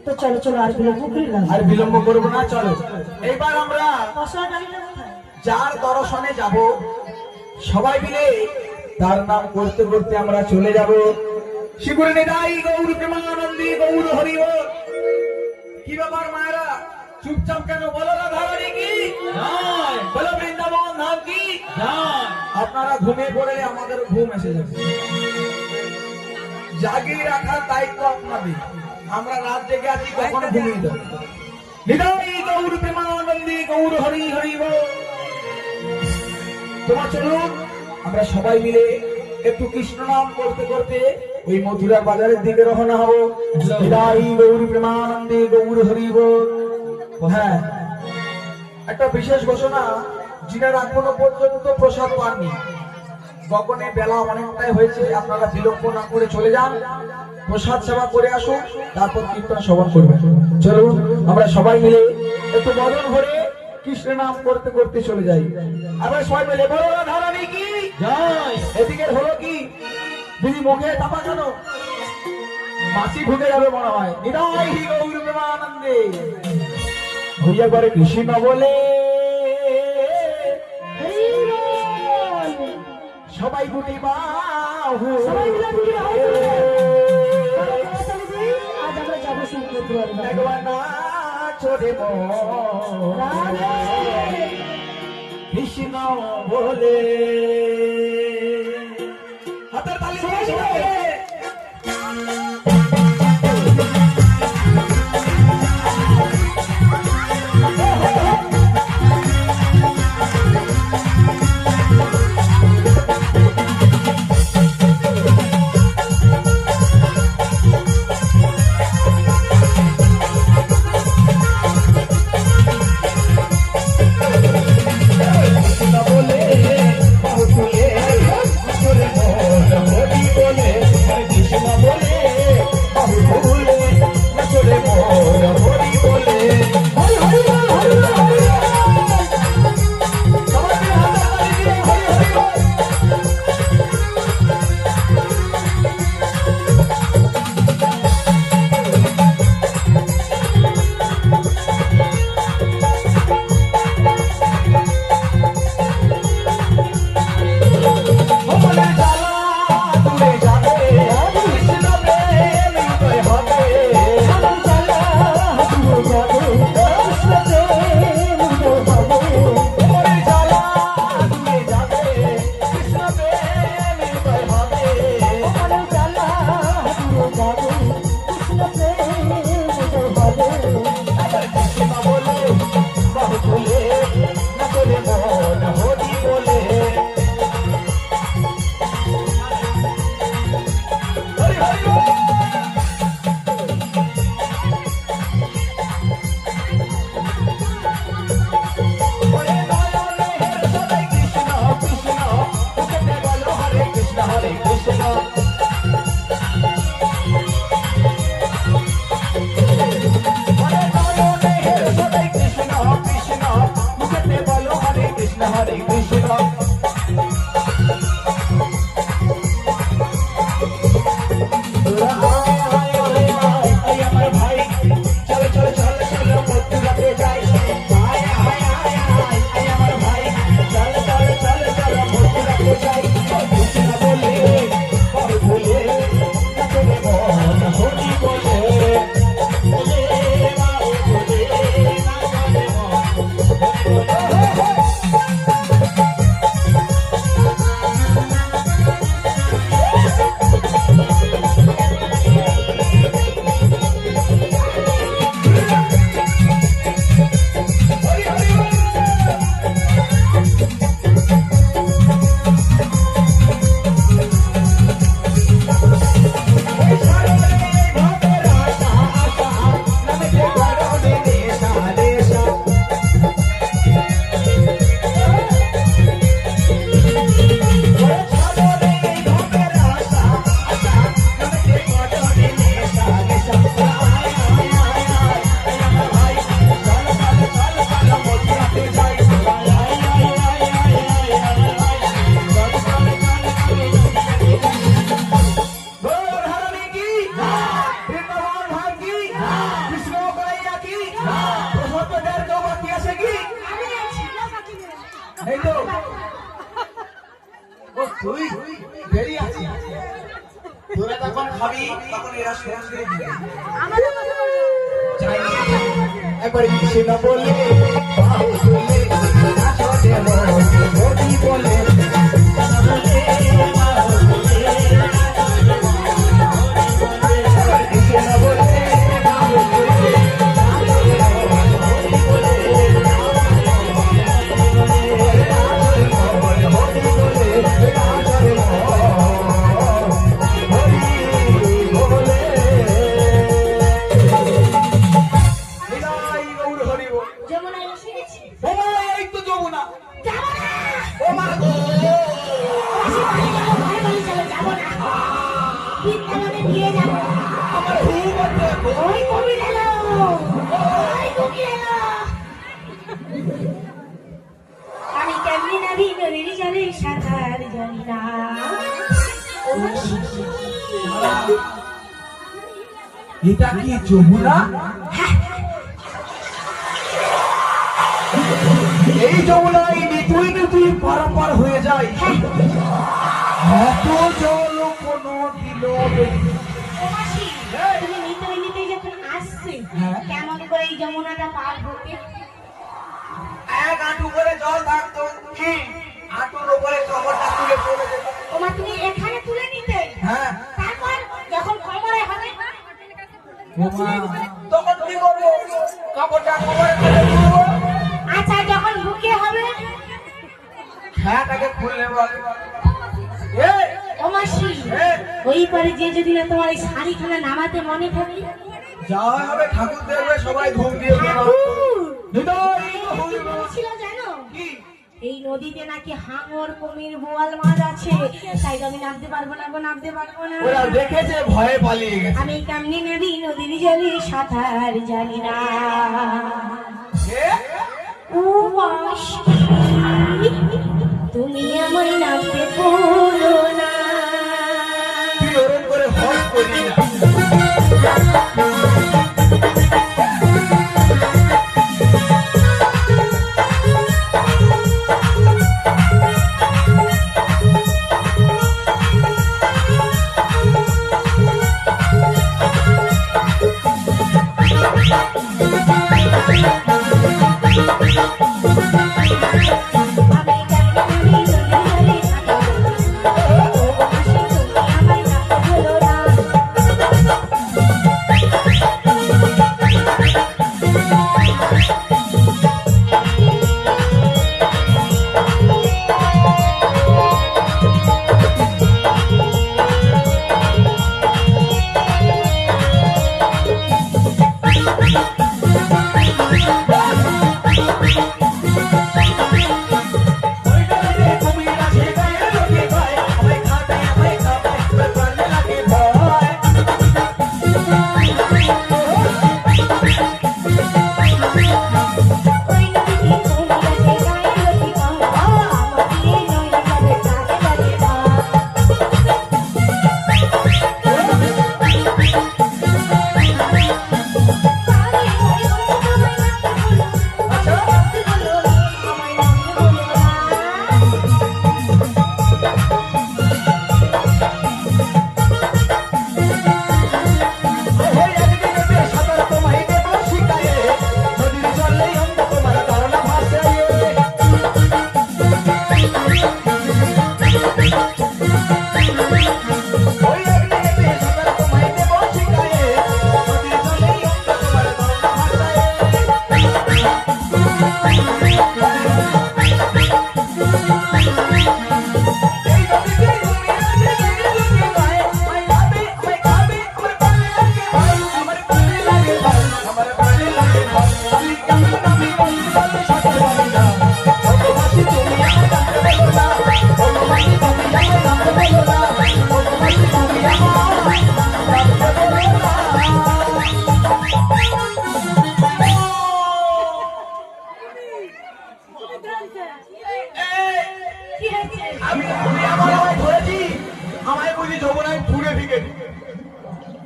তো চলো চলো আর বিলম্ব করবো না। চলো এইবার আমরা যার দর্শনে যাব সবাই মিলে তার নাম করতে করতে আমরা চলে যাব। শিবুর নিতাই গৌর প্রেমানন্দী গৌর হরি বল। কি ব্যাপার মায়েরা চুপচাপ কেন? বলো না ধারণী কি বলো, বৃন্দাবন ধাম কি। আপনারা ঘুমিয়ে পড়লে আমাদের ঘুম এসে যাবে। জাগিয়ে রাখার দায়িত্ব আপনাদের। আমরা রাত জেগে আছি, কখনো ঘুমিয়ে যাবো। নিতাই গৌর প্রেমানন্দী গৌর হরি হরি বল। তোমার চলুন আমরা সবাই মিলে একটু কৃষ্ণ নাম করতে করতে ওই মথুরা বাজারের দিকে রওনা হব। নিতাই গৌর প্রেমানন্দী গৌর হরি বল। হ্যাঁ, একটা বিশেষ ঘোষণা, যিনারা এখনো পর্যন্ত প্রসাদ পাননি, গগনে বেলা অনেকটাই হয়েছে, আপনারা বিলম্ব না করে চলে যান, প্রসাদ সেবা করে আসুন, তারপর কীর্তন শ্রবণ করবেন। চলুন আমরা সবাই মিলে একটু বদন ভরে কৃষ্ণ নাম করতে করতে চলে যাই। আমরা সবাই মিলে বলো না ধারণী কি জয়। এদিকে হলো কি দিদি মুখে চাপা কেন? মাছি ঢুকে যাবে মনে হয়। নিতাই গৌর প্রেমানন্দে হইয়া করে কৃষ্ণ বলে সবাই গুটি বাহু। কৃষ্ণ বলে হাতের তালি বলে এই তো ও তুই দেরি আছে তোরা যখন খাবি তখন এরা সঙ্গে দিবে আমাদের কথা বলো। চাই একবার কিছু না বলে বাহু তুলে নাচো দেবো বলি বলে যমুনায় এসে গেছি। এই তো যমুনা যাবো না। ও মা গো মাসি বাড়ি যাবো, ঘরে বাড়ি চলো, যাবো না। বৃন্দাবনে দিয়ে যাবো। আমার খুব আছে ওই কুমির এলো, ওই কুমির এলো। আমি কেমনি নাবি নদীর জলে সাঁতার জানি না। ও মাসি, এটা কি যমুনা এই যমুনায় নিতুই নিতুই পারাপার হয়ে যায় এত জল কোনো দিল ও মাসি, তুমি নিতে নিতে যখন আসছে, হ্যাঁ। কেমন করে এই যমুনাটা পার হতে? এক হাঁটু করে জল থাকতো হাঁটুর উপরে কবরটা তুলে পড়ে যেত ও মা, তুমি এখানে তুলে নিতে, হ্যাঁ তারপর যখন কোমরে হবে তখন কি করবো কাপড়টা কবরে তুলে তুলবো আচ্ছা, যখন বুকে হবে হ্যাঁটাকে খুললে বলে ও মাসি, ওই পারে যে যদি না তোমার এই শাড়িখানা নামাতে মনে থাকে। যা হবে ঠাকুর দেখবে সবাই ঘুম দিয়ে ছিল জানো, কি এই নদীতে নাকি হাঙর, কুমির, বোয়াল মাছ আছে, তাই তো আমি নামতে পারবো না গো, নামতে পারবো না। ওরা দেখেছে ভয়ে পালিয়ে গেছে আমি কেমনি নদী নদীর জলে সাঁতার জানি না। ও মাসি, তুমি আমায় নামতে বলো না। তুই ওরম করে হট করি না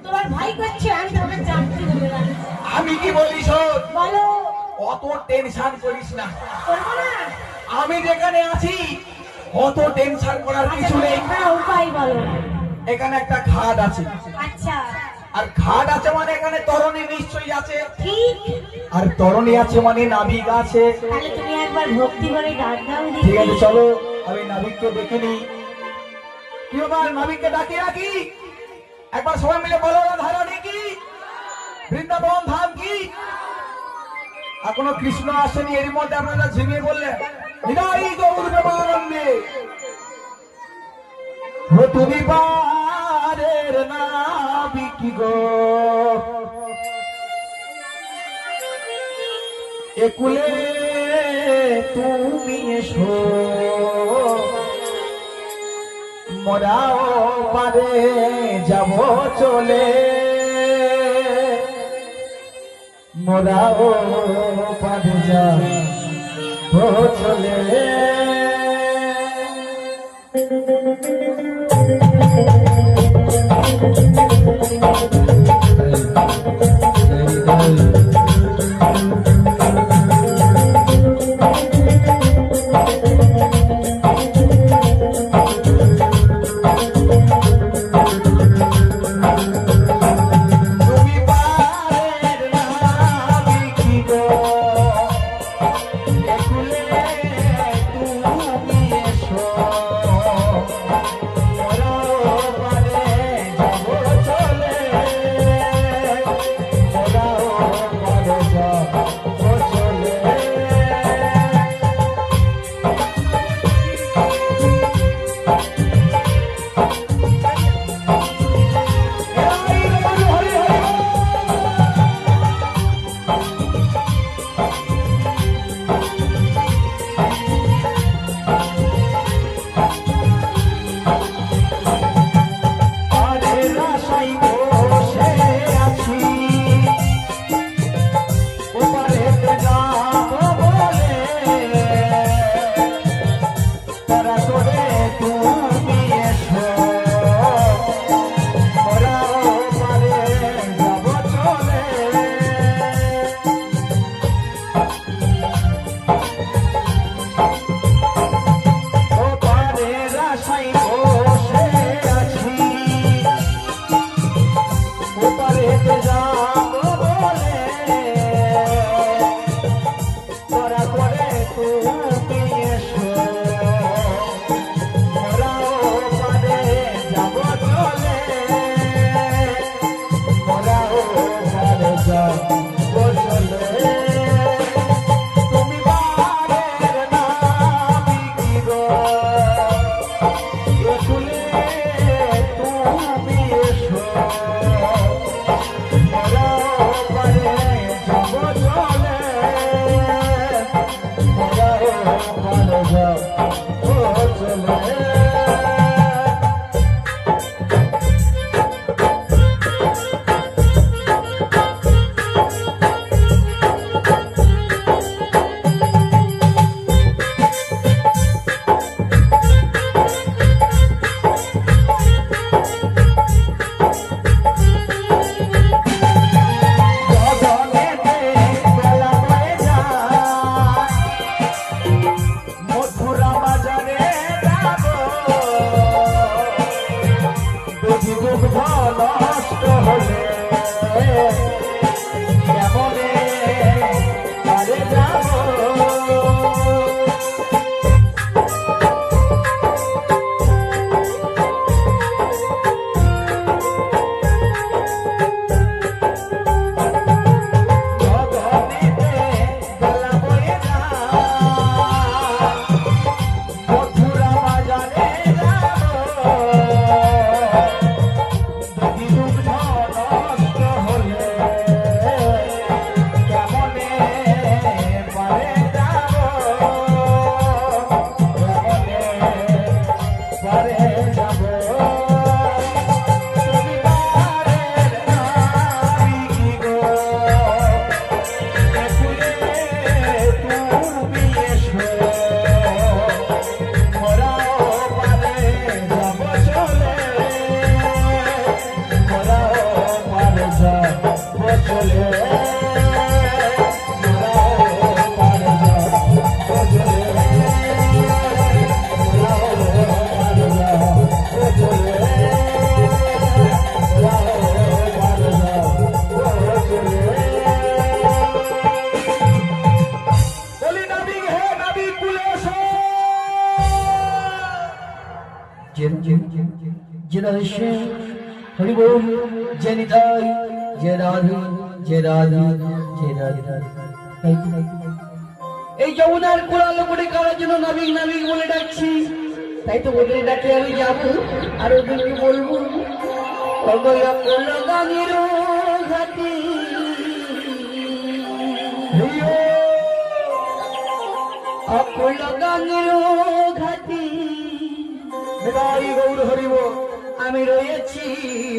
তোমার ভাই করছে, আমি তোমাকে চাকরি দেবে না। আমি কি বলি শোন, বলো। অত টেনশন করিস না। করবো না। আমি যেখানে আছি অত টেনশন করার কিছু নেই। তোমরা উপায় বলো। এখানে একটা ঘাট আছে, আচ্ছা আর ঘাট আছে মানে এখানে তরণী নিশ্চয়ই আছে, ঠিক। আর তরণী আছে মানে নাবিক আছে। তাহলে তুমি একবার ভক্তি করে ডাক দাও দেখি। ঠিক আছে চলো আমি নাবিককে ডেকে নিই। কি ব্যাপার, নাবিককে ডাকি রাখি? একবার সবাই মিলে বলো, রাধারানী কি, বৃন্দাবন ধাম কি। এখনো কৃষ্ণ আসেনি, এর মধ্যে আপনারা ঝিমিয়ে বললেন নিতাই গৌর প্রেমানন্দে। ও তুমি পারের নাবিক গো, একুলে তুমি এসো, মোরাও পারে যাব চলে, মোরাও পারে যাব চলে। তুমি পারের নাবিক গো, একুলে তুমি এসো, মোরাও পারে যাব চলে, মোরাও পারে যাব চলে। হরি হরি হরি। আরে রাসাই বসে আছি, ওপারেতে যাব বলে, তারা করে তুমি এসো, মোরাও পারে যাব চলে। সহস্র হরি বল জয় নিতাই জয় রাধে জয় রাধে জয় রাধে। এই যমুনার কোলালো করে কারার জন্য নাবিক নাবিক বলে ডাকছি, তাই তো ওদের ডাকে আমি যাবো আর ওদেরকে বলবো গানের ঘাটি অকুল গানের ঘাটি বিদায় গৌর হরিব আমি রয়েছি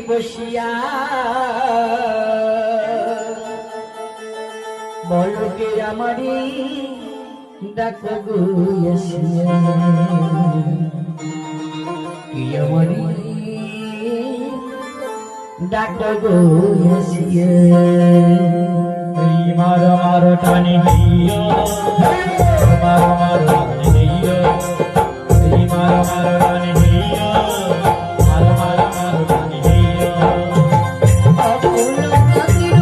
বসিয়া বলকে আমারি ডাকো গো আসিয়া কি আমারি ডাকো গো আসিয়া মার মার টানি দিও মার মার টানি দিও মার মার টানি দিও মার মার মার টানি দিও অকুল গানের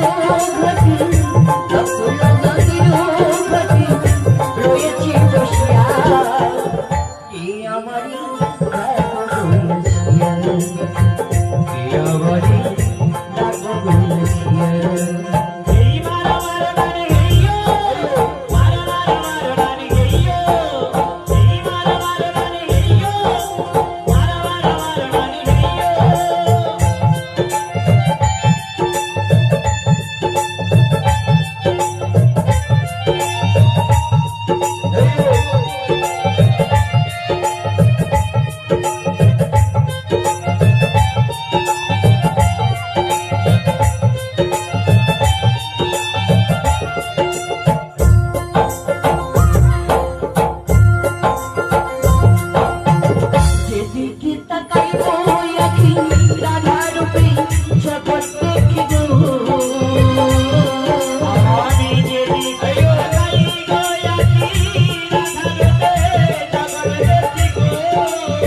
ঘাটি অকুল গানের ঘাটি রয়েছি বসিয়া কি আমারি ডাকো গো আসিয়া কি আমারি ডাকো গো আসিয়া যেদিকে তাকাইব আখি রাধা রূপে জগৎ দেখিব আমি যেদিকে তাকাই গো আখি রাধারূপে জগৎ দেখিব আমি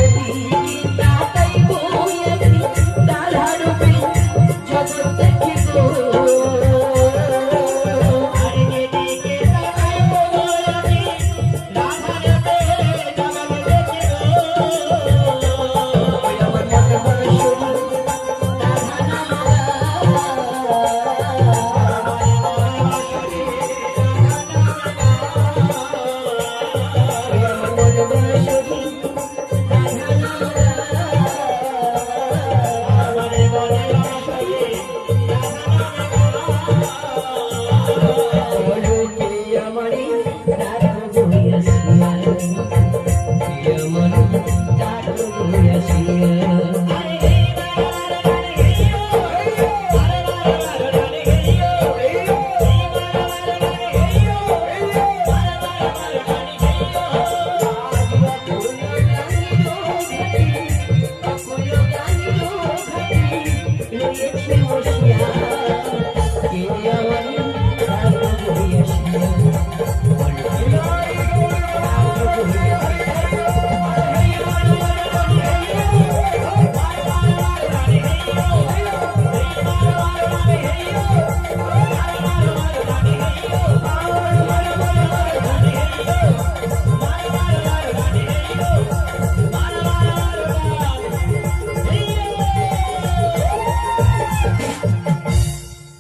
যেদিকে তাকাইব আখি রাধা রূপে জগৎ দেখিব আর যেদিকে তাকাই গো আখি রাধারূপে জগৎ দেখিব আমার মনে মনে শুনি রাধা আমার মনে মনে শুনি বলো কে আমারে ডাকো গো আসিয়া কে আমারে ডাকো গো আসিয়া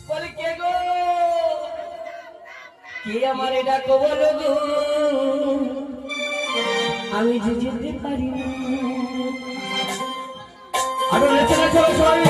বলে কে গো কে আমারে ডাকো বলো গো আমি যে যেতে পারি না আরো নেচে নেচে সবাই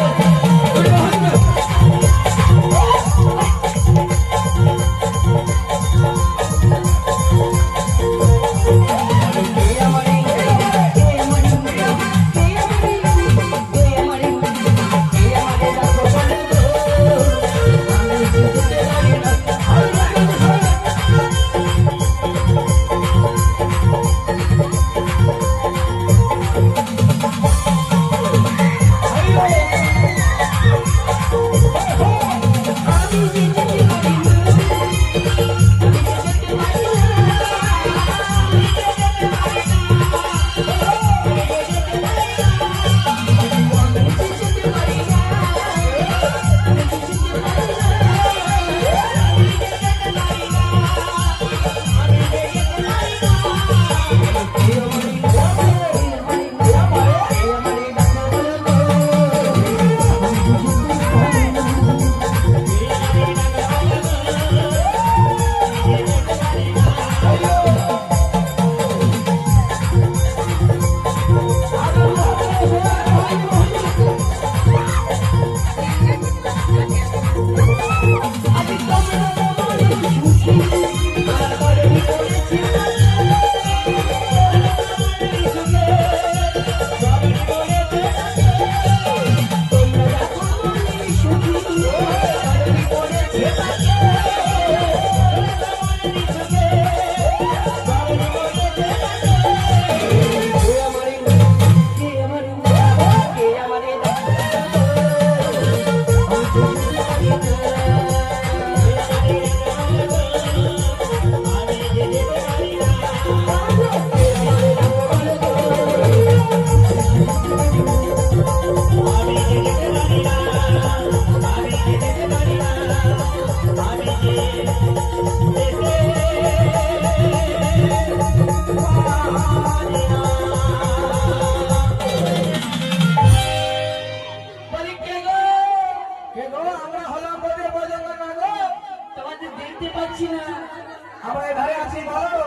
আর বড়ই পড়েছে কে গো? আমরা হলাম বোধে বোঝানো না গো। তোমাদের দেখতে পাচ্ছি না, আমরা এধারে আছি, বলো।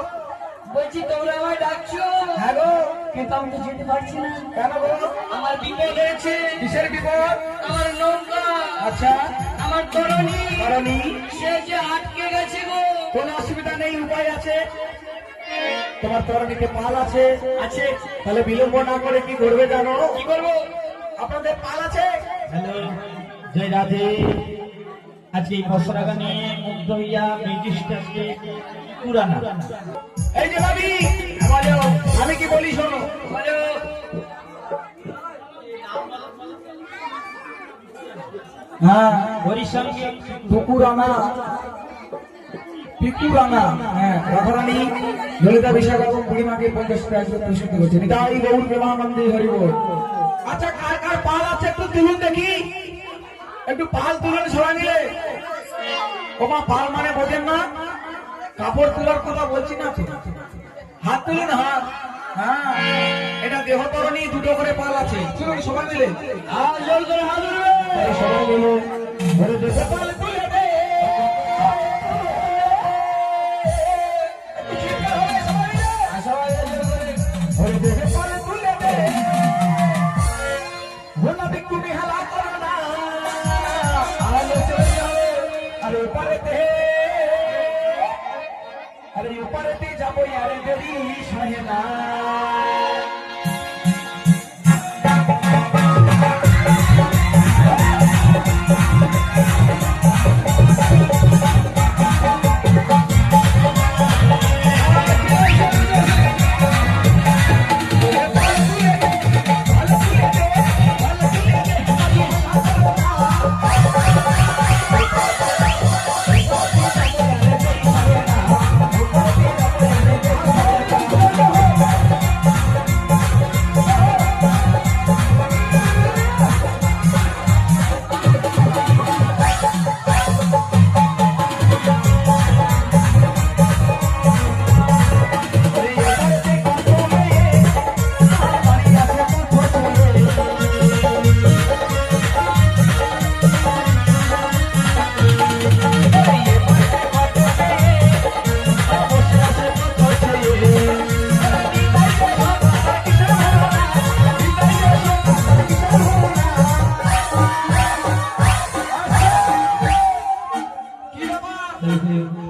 বলছি তোমরা আমায় ডাকছো, হ্যাঁ গো। কিন্তু আমি তো যেতে পারছি না। কেন গো? আমার বিপদ হয়েছে, কিসের বিপদ? আমার নৌকা, আচ্ছা, আমার তরণী, কারণই সে যে আটকে গেছে গো। কোনো অসুবিধা নেই, উপায় আছে। তোমার তরণীতে পাল আছে। আছে, তাহলে বিলম্ব না করে কি করবে জানো? কি করবো? আপনাদের পাল আছে। হ্যালো, জয় রাধে। আজকে এই খসড়া নিয়ে মুগ্ধ হইয়া ব্রিটিশটাকে পুরানা এই যে ভাবি, বলো, আমি কি বলি শোনো। বলো। হ্যাঁ, হরির সঙ্গে পুকুরানা, পিকুরানা, হ্যাঁ, রাধারানী ললিতা বিশাখা এবং বুড়িমাকে 50 টাকা করে পরিশোধ করছে। নিতাই গৌর প্রেমানন্দে হরি বল। আচ্ছা, কার কার পাল আছে একটু তুলুন দেখি। একটু পাল তুলুন সবাই মিলে। ওমা, পাল মানে বোঝেন না? কাপড় তোলার কথা বলছি না তো। হাত তুলুন, হাত। হ্যাঁ, এটা দেহতরণী, দুটো করে পাল আছে। চলুন সবাই মিলে। হাত জোর করে হাত উঠবে। তাহলে সবাই মিলে ঘরে দেখে পাল তুলে দে। ঘরে দেখে পাল তুলে দে। গোলাপি তুমি হেলা করো না। আলো চলে যাবে। আরে পারেতে, আরে পারেতে যাবো, আরে দেরি সহে না।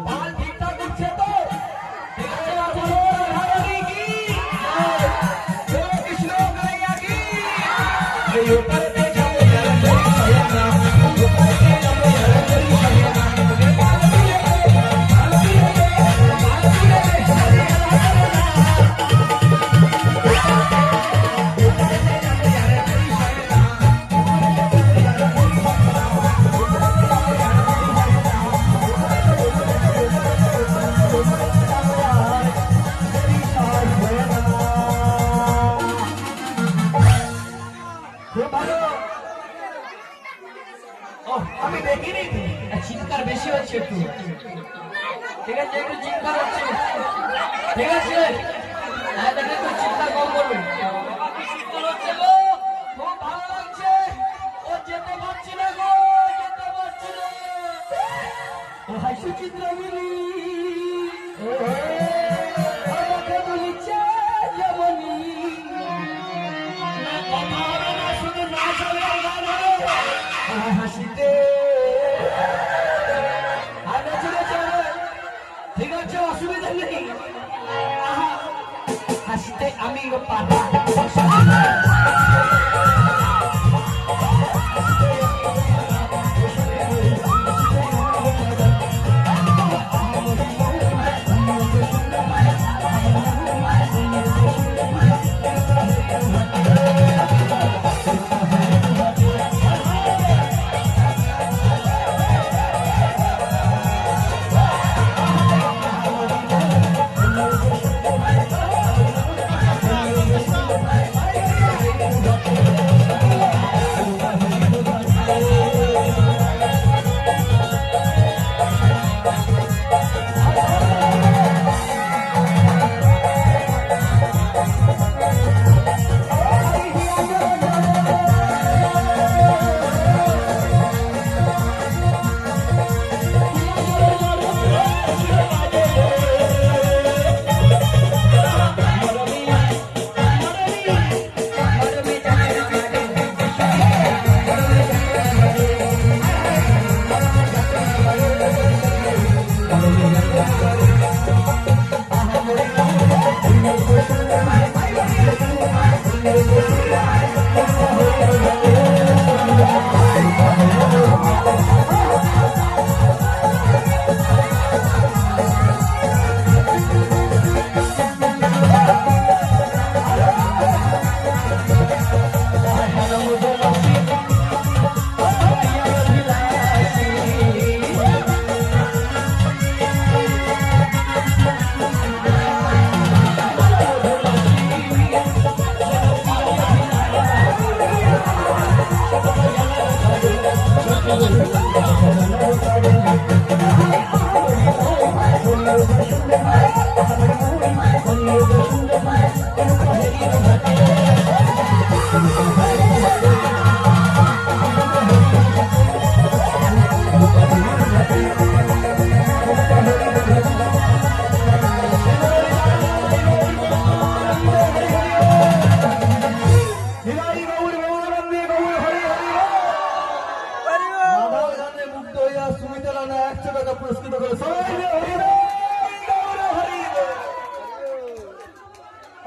পাল ঠিকঠাক উঠছে তো? কৃষ্ণ গাইয়া কি? এই ওপারেতে যাবো, যারা করি সহে না। ওপারেতে যাবো, যারা করি সহে না। পাল তুলে দে, পাল তুলে দে, পাল তুলে দে, সহে না। ওপারেতে যাবো, যারা করি সহে না। ওপারেতে যাবো, যারা করি সহে না। আমি দেখিনি। চিৎকার বেশি হচ্ছে একটু, ঠিক আছে? একটু চিৎকার হচ্ছে, ঠিক আছে? হ্যাঁ, দেখে একটু চিৎকার কম করবে। চিৎকার হচ্ছে গো, খুব ভালো লাগছে। ও যেতে পারছি না গো, যেতে পারছি না। হাই সুচিত্রা মিলি আমাকে বলিছে যেমনি, না কথা হবে না, শুধু নাচ হবে আর গান হবে। হাসিতে আর নাচে নাচে ঠিক আছে, অসুবিধা নেই। আহা, হাসিতে আমি পাতা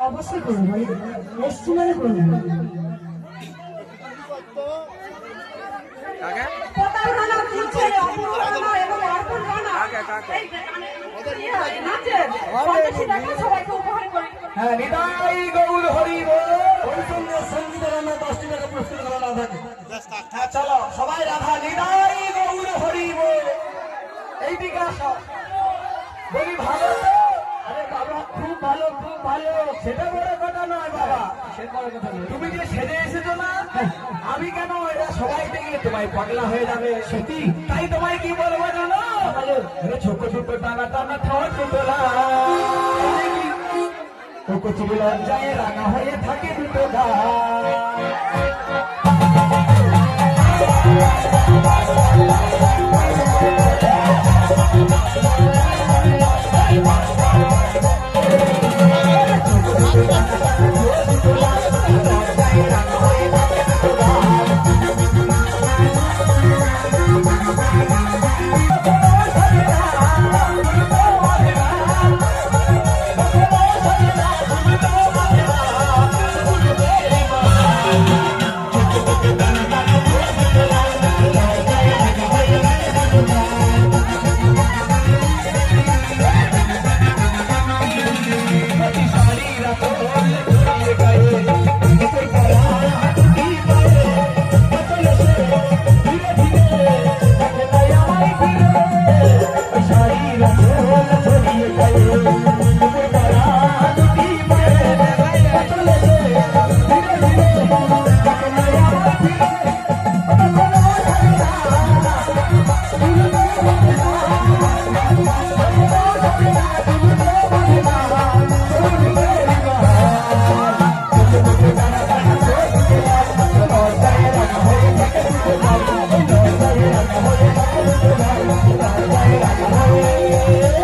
অবশ্যই করবো, এসছি মানে করবো। পতার গানা তুলছে, অপূর্ব গানা এবং অর্পণ গানা। এই নাচে পঞ্চাশি টাকা সবাইকে উপহার করে। হ্যাঁ, নিতাই গৌর হরি বল। ওই সঙ্গে সঙ্গীতের রান্না 10 টাকা পুরস্কার করা না থাকে। হ্যাঁ, চলো সবাই রাধা নিতাই গৌর হরি বল। এইদিকে আসো, বলি ভালো তো? আরে বাবা, খুব ভালো, খুব ভালো। সেটা বড় কথা নয় বাবা, সেটা বড় কথা নয়। তুমি যে সেজে এসেছো না, আমি কেন, এটা সবাই দেখলে তোমায় পাগলা হয়ে যাবে। সত্যি তাই তোমায় কি বলবো জানো? আরে ছোট ছোট টানা টানা ঠোঁট তোলা, ও কচুরি লজ্জায় রাঙা হয়ে থাকে দুটো গাল। Hey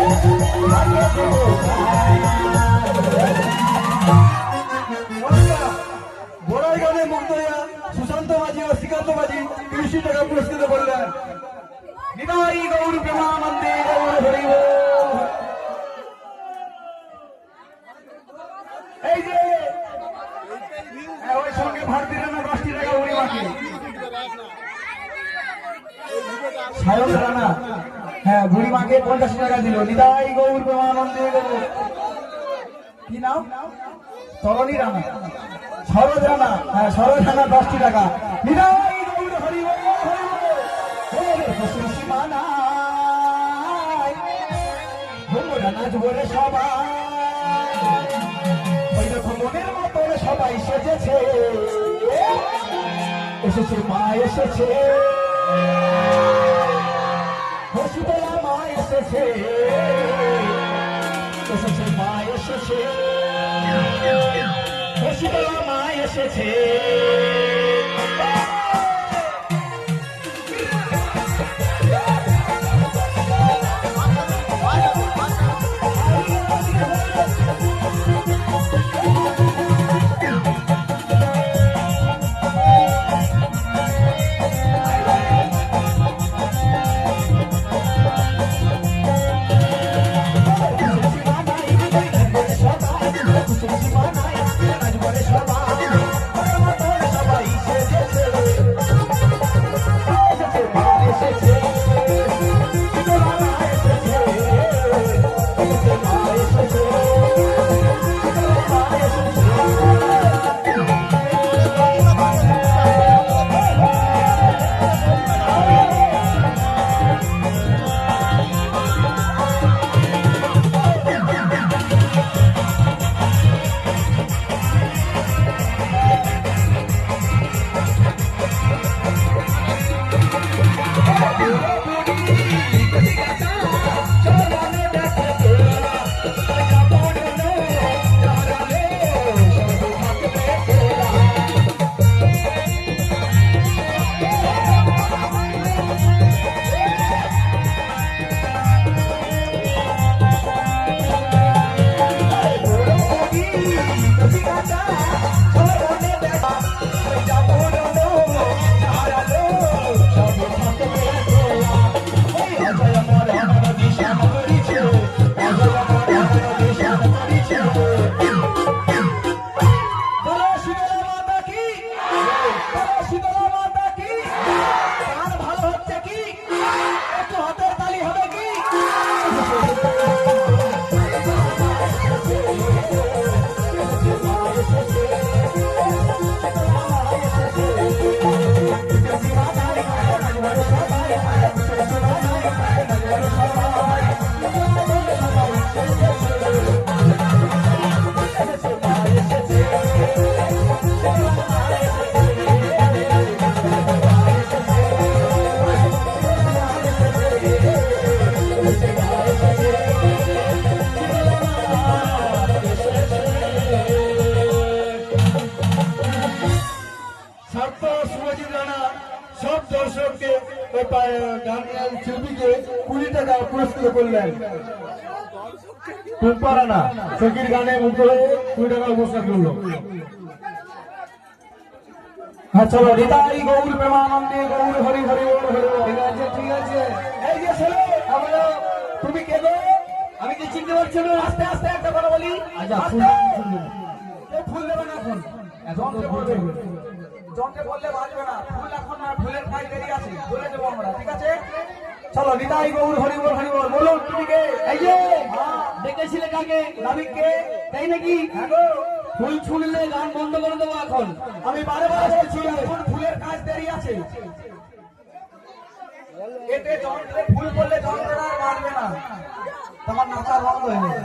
মাকে 50 টাকা দিল। নিতাই গৌর প্রেমানন্দে গৌর। কি নাম? তরণী রানা, সরোজ রানা। হ্যাঁ, সরোজ রানা 10 টাকা। নিতাই গৌর হরি বল, হরি বল। ওরে খুশি সীমানায় ঘুমরা নাচবো রে সবাই। ওই দেখো মনের মতো সবাই সেজেছে, এসেছে মা এসেছে, শীতলা মা এসেছে, এসেছে মা এসেছে, শীতলা মা এসেছে। সব দর্শককে গান শিল্পীকে 20 টাকা পুরস্কৃত করলেন। টুম্পারানা সখীর গানে মুগ্ধ হয়ে 20 টাকা পুরস্কার করলো। হ্যাঁ চলো, নিতাই গৌর প্রেমানন্দে গৌর হরি হরি বল, হরি বল। ঠিক আছে, ঠিক আছে। এই যে ছেলে, আমরা তুমি কে গো? আমি কি চিনতে পারছি না? আস্তে আস্তে একটা কথা বলি। আচ্ছা, ফুল দেবে না এখন, যন্ত্রে বলবে, যন্ত্রে বললে বাজবে না। ফুল এখন না, ফুলের কাজ দেরি আছে, বলে দেবো আমরা। ঠিক আছে, চলো। নিতাই গৌর হরি বল, হরি বল। বলুন তুমি কে? এই যে দেখেছিলে কাকে? নাবিককে, তাই নাকি? হ্যাঁ গো। ফুল ছুঁড়লে গান বন্ধ করে দেবো এখন। আমি বারে বারে বলছি, এখন ফুলের কাজ দেরি আছে। এতে যন্ত্রে ফুল বললে যন্ত্রটা আর বাজবে না, তোমার নাচা বন্ধ হয়ে যাবে।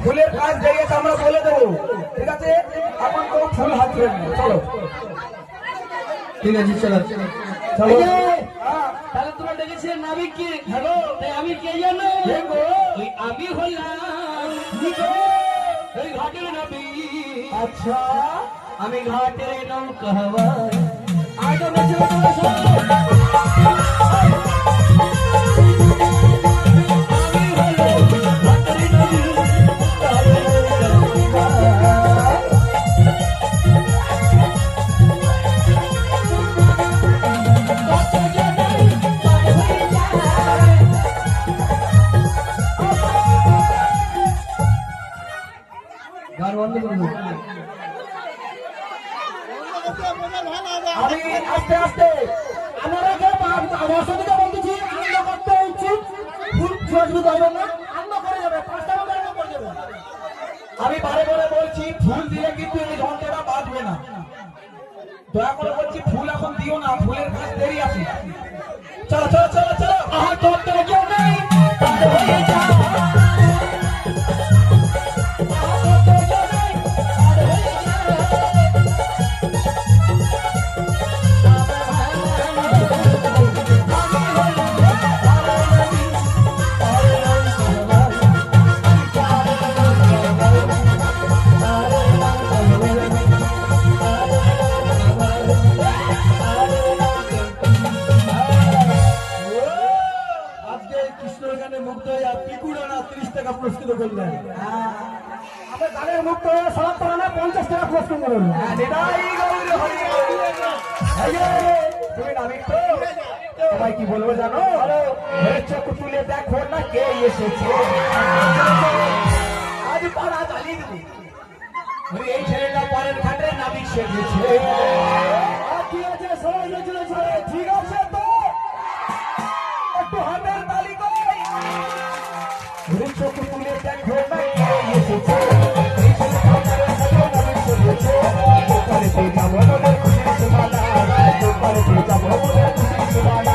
ফুলের কাজ দেরি আছে, আমরা বলে দেবো। ঠিক আছে, এখন তো ফুল হাত ধরে নেবো। চলো, ঠিক আছে, চলো চলো। তাহলে তোমরা দেখেছিলে নাবিক কে? হ্যালো, তাই আমি কে জানো? ওই আমি হলাম ওই ঘাটের নাবিক। আচ্ছা, আমি ঘাটের নৌকা হাওয়ায় আগে বেঁচে তোমরা শোনো। আমি হলাম ঘাটের নাবিক, গান বন্ধ করবো। আমি আস্তে আস্তে আমার সাথে অসুবিধা হবে না? আরম্ভ করে যাবে, 5টা মধ্যে আরম্ভ করে যাবে। আমি বারে বারে বলছি ফুল দিলে কিন্তু এই ঘন্টাটা বাজবে না। দয়া করে বলছি ফুল এখন দিও না, ফুলের কাজ দেরি আছে। চলো চলো চলো চলো, আহা তোর তো কেউ নেই, পার হয়ে যা। আজকে কৃষ্ণর গানে মুগ্ধ হয়ে পিকুড়ানা 30 টাকা পুরস্কৃত করলেন। আমার গানের মুক্ত হয়ে সবার টাকা 50 টাকা পুরস্কার করুন। তুমি নামি তো সবাই কি বলবো জানো? চোখ তুলে দেখো না কে এসেছে, আজ পাড়া চালিয়ে দেবো। এই ছেলেটা পরের ঘাটে নাবিক সেজেছে। কি আছে সবাই চলেছে, ঠিক আছে তো একটু হাতের তালি কই। চোখ তুলে দেখো না কে এসেছে, এই ছেলেটা পরের ঘাটে নাবিক সেজেছে। পারেতে যাবো বলে খুশি সুমানা, পারেতে যাবো বলে খুশি সুমানা।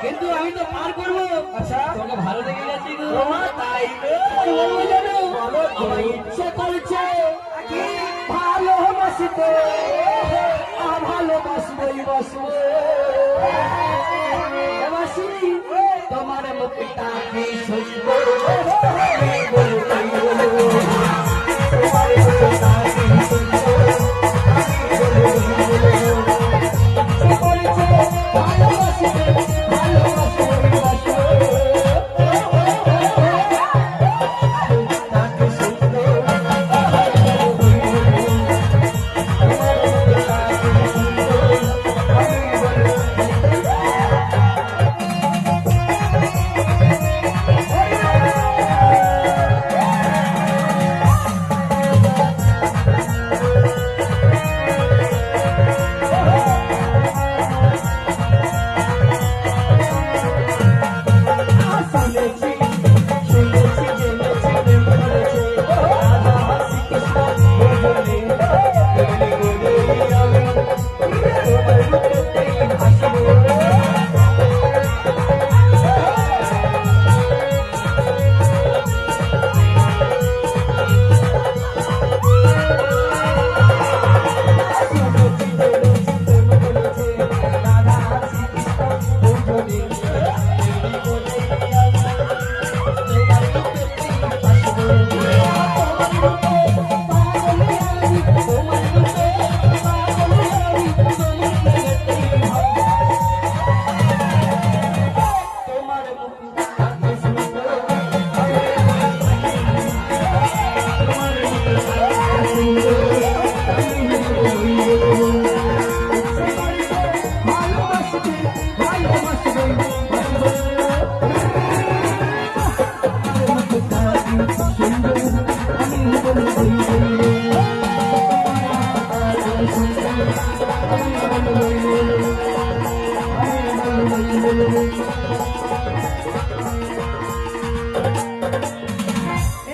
কিন্তু আমি তো পার করবো। আচ্ছা তোকে ভালো লেগে গেছি গো। তাই বলবো জানো আমার ইচ্ছে করছে কি ভালোবাসতে ভালোবাসবই বাসবো। বাসি তোমার মুখটা কি সুন্দর, তোমার মুখটা কি সুন্দর, করছে ভালোবাসিতে ভালোবাসবই বাসবো। সুন্দর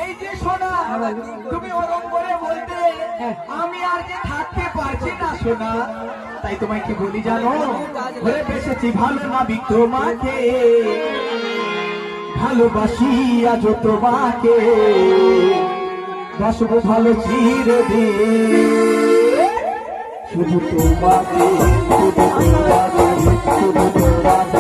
এই যে সোনা, তুমি ওরম করে বলতে আমি আর যে থাকতে পারছি না সোনা। তাই তোমায় কি বলি জানো, ঘরে বেসেছি ভালো নাবিক তোমাকে, ভালোবাসি আজ তোমাকে, বাসবো ভালো চিরদিন শুধু তোমাকে, শুধু তোমাকে, শুধু তোমাকে।